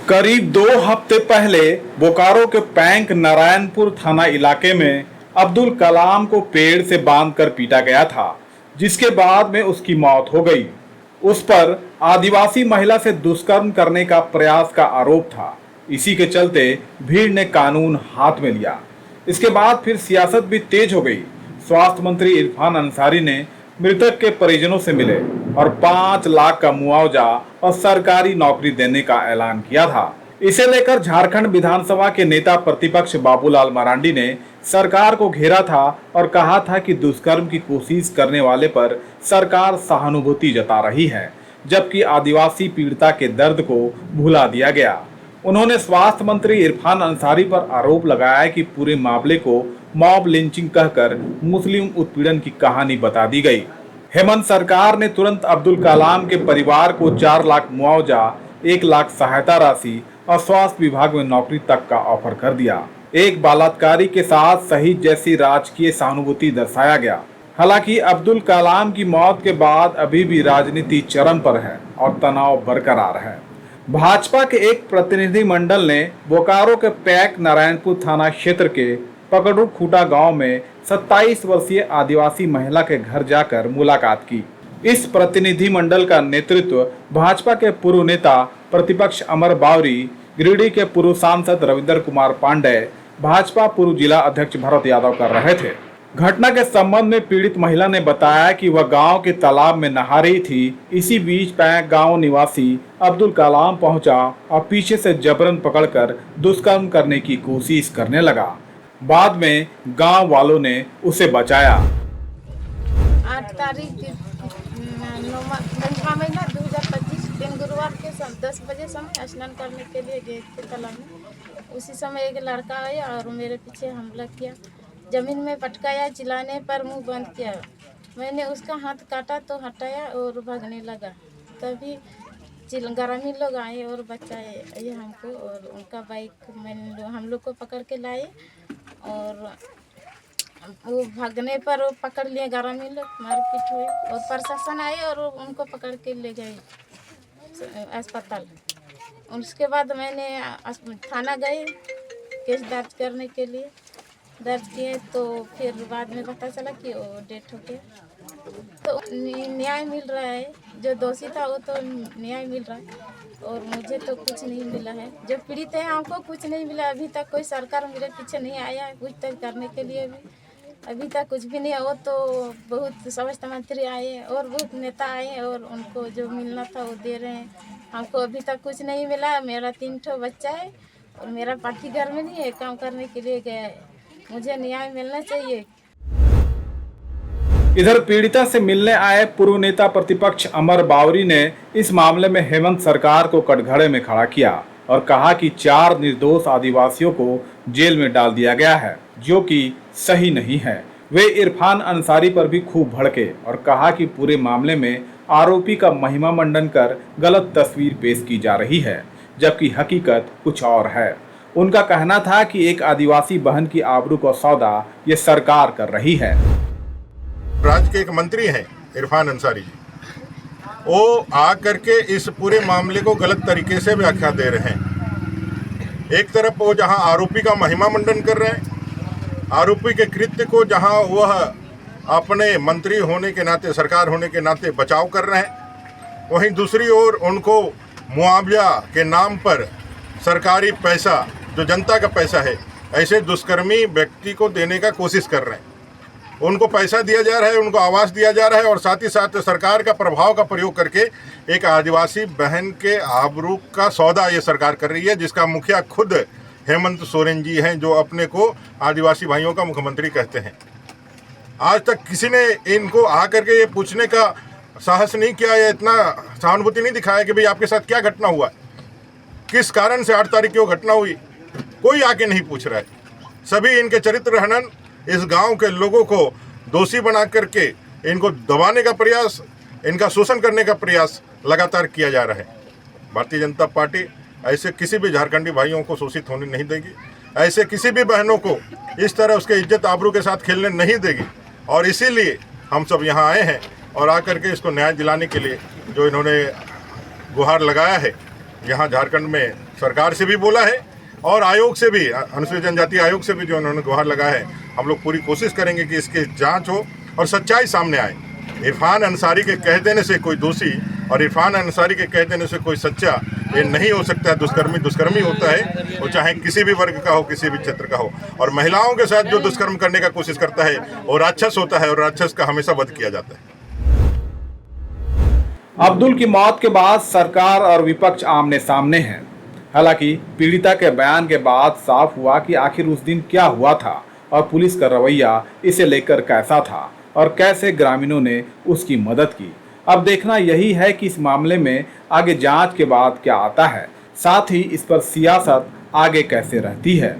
करीब 2 हफ्ते पहले बोकारो के पैंक नारायणपुर थाना इलाके में अब्दुल कलाम को पेड़ से बांधकर पीटा गया था, जिसके बाद में उसकी मौत हो गई। उस पर आदिवासी महिला से दुष्कर्म करने का प्रयास का आरोप था। इसी के चलते भीड़ ने कानून हाथ में लिया। इसके बाद फिर सियासत भी तेज हो गई। स्वास्थ्य मंत्री इरफान अंसारी ने मृतक के परिजनों से मिले और 5 लाख का मुआवजा और सरकारी नौकरी देने का ऐलान किया था। इसे लेकर झारखंड विधानसभा के नेता प्रतिपक्ष बाबूलाल मरांडी ने सरकार को घेरा था और कहा था कि दुष्कर्म की कोशिश करने वाले पर सरकार सहानुभूति जता रही है, जबकि आदिवासी पीड़िता के दर्द को भुला दिया गया। उन्होंने स्वास्थ्य मंत्री इरफान अंसारी पर आरोप लगाया कि पूरे मामले को मॉब लिंचिंग कहकर मुस्लिम उत्पीड़न की कहानी बता दी गई। हेमंत सरकार ने तुरंत अब्दुल कलाम के परिवार को 4 लाख मुआवजा, 1 लाख सहायता राशि और स्वास्थ्य विभाग में नौकरी तक का ऑफर कर दिया। एक बलात्कारी के साथ शहीद जैसी राजकीय सहानुभूति दर्शाया गया। हालांकि अब्दुल कलाम की मौत के बाद अभी भी राजनीति चरम पर है और तनाव बरकरार है। भाजपा के एक प्रतिनिधि मंडल ने बोकारो के पैंक नारायणपुर थाना क्षेत्र के पकड़ू खूटा गांव में 27 वर्षीय आदिवासी महिला के घर जाकर मुलाकात की। इस प्रतिनिधि मंडल का नेतृत्व भाजपा के पूर्व नेता प्रतिपक्ष अमर बावरी, गिरिडीह के पूर्व सांसद रविंद्र कुमार पांडेय, भाजपा पूर्व जिला अध्यक्ष भरत यादव कर रहे थे। घटना के संबंध में पीड़ित महिला ने बताया कि वह गांव के तालाब में नहा रही थी। इसी बीच पैंक गांव निवासी अब्दुल कलाम पहुंचा और पीछे से जबरन पकड़कर दुष्कर्म करने की कोशिश करने लगा। बाद में गांव वालों ने उसे बचाया। 8 तारीख 2025 दिन गुरुवार के 10 बजे समय स्नान करने के लिए गए थे तालाब में। उसी समय एक लड़का आया और मेरे पीछे हमला किया, जमीन में पटकाया, चिल्लाने पर मुंह बंद किया। मैंने उसका हाथ काटा तो हटाया और भागने लगा। तभी ग्रामीण लोग आए और बचाए ये हमको और उनका बाइक हम लोग को पकड़ के लाए और वो भागने पर वो पकड़ लिए ग्रामीण लोग, मारपीट हुई और प्रशासन आए और उनको पकड़ के ले गए अस्पताल। उसके बाद मैंने थाना गए केस दर्ज करने के लिए। दर्ज किए तो फिर बाद में पता चला कि वो डेथ हो गया। तो न्याय मिल रहा है, जो दोषी था वो तो न्याय मिल रहा है और मुझे तो कुछ नहीं मिला है। जो पीड़ित है हमको कुछ नहीं मिला। अभी तक कोई सरकार मेरे पीछे नहीं आया है कुछ तक करने के लिए भी। अभी तक कुछ भी नहीं है। वो तो बहुत स्वास्थ्य मंत्री आए और बहुत नेता आए और उनको जो मिलना था वो दे रहे हैं। हमको अभी तक कुछ नहीं मिला। मेरा 3 ठो बच्चा है और मेरा पति घर में नहीं है, काम करने के लिए गया है। मुझे न्याय मिलना चाहिए। इधर पीड़िता से मिलने आए पूर्व नेता प्रतिपक्ष अमर बावरी ने इस मामले में हेमंत सरकार को कटघरे में खड़ा किया और कहा कि 4 निर्दोष आदिवासियों को जेल में डाल दिया गया है, जो कि सही नहीं है। वे इरफान अंसारी पर भी खूब भड़के और कहा कि पूरे मामले में आरोपी का महिमा मंडन कर गलत तस्वीर पेश की जा रही है, जबकि हकीकत कुछ और है। उनका कहना था कि एक आदिवासी बहन की आबरू का सौदा ये सरकार कर रही है। राज्य के एक मंत्री हैं इरफान अंसारी जी, वो आकर के इस पूरे मामले को गलत तरीके से व्याख्या दे रहे हैं। एक तरफ वो जहां आरोपी का महिमा मंडन कर रहे हैं, आरोपी के कृत्य को जहां वह अपने मंत्री होने के नाते, सरकार होने के नाते बचाव कर रहे हैं, वहीं दूसरी ओर उनको मुआवजा के नाम पर सरकारी पैसा, जो जनता का पैसा है, ऐसे दुष्कर्मी व्यक्ति को देने का कोशिश कर रहे हैं। उनको पैसा दिया जा रहा है, उनको आवास दिया जा रहा है और साथ ही साथ सरकार का प्रभाव का प्रयोग करके एक आदिवासी बहन के आबरू का सौदा ये सरकार कर रही है, जिसका मुखिया खुद हेमंत सोरेन जी हैं, जो अपने को आदिवासी भाइयों का मुख्यमंत्री कहते हैं। आज तक किसी ने इनको आकर के ये पूछने का साहस नहीं किया या इतना सहानुभूति नहीं दिखाया कि भाई आपके साथ क्या घटना हुआ, किस कारण से 8 तारीख की वो घटना हुई। कोई आके नहीं पूछ रहा है। सभी इनके चरित्र हनन, इस गांव के लोगों को दोषी बना करके इनको दबाने का प्रयास, इनका शोषण करने का प्रयास लगातार किया जा रहा है। भारतीय जनता पार्टी ऐसे किसी भी झारखंडी भाइयों को शोषित होने नहीं देगी। ऐसे किसी भी बहनों को इस तरह उसके इज्जत आबरू के साथ खेलने नहीं देगी और इसीलिए हम सब यहाँ आए हैं और आकर के इसको न्याय दिलाने के लिए जो इन्होंने गुहार लगाया है। यहाँ झारखंड में सरकार से भी बोला है और आयोग से भी, अनुसूचित जनजाति आयोग से भी जो उन्होंने गुहार लगा है। हम लोग पूरी कोशिश करेंगे कि इसकी जांच हो और सच्चाई सामने आए। इरफान अंसारी के कह देने से कोई दोषी और इरफान अंसारी के कह देने से कोई सच्चा ये नहीं हो सकता है। दुष्कर्मी होता है, वो चाहे किसी भी वर्ग का हो, किसी भी क्षेत्र का हो। और महिलाओं के साथ जो दुष्कर्म करने का कोशिश करता है वो राक्षस होता है और राक्षस का हमेशा वध किया जाता है। अब्दुल की मौत के बाद सरकार और विपक्ष आमने सामने हैं। हालांकि पीड़िता के बयान के बाद साफ हुआ कि आखिर उस दिन क्या हुआ था और पुलिस का रवैया इसे लेकर कैसा था और कैसे ग्रामीणों ने उसकी मदद की। अब देखना यही है कि इस मामले में आगे जांच के बाद क्या आता है, साथ ही इस पर सियासत आगे कैसे रहती है।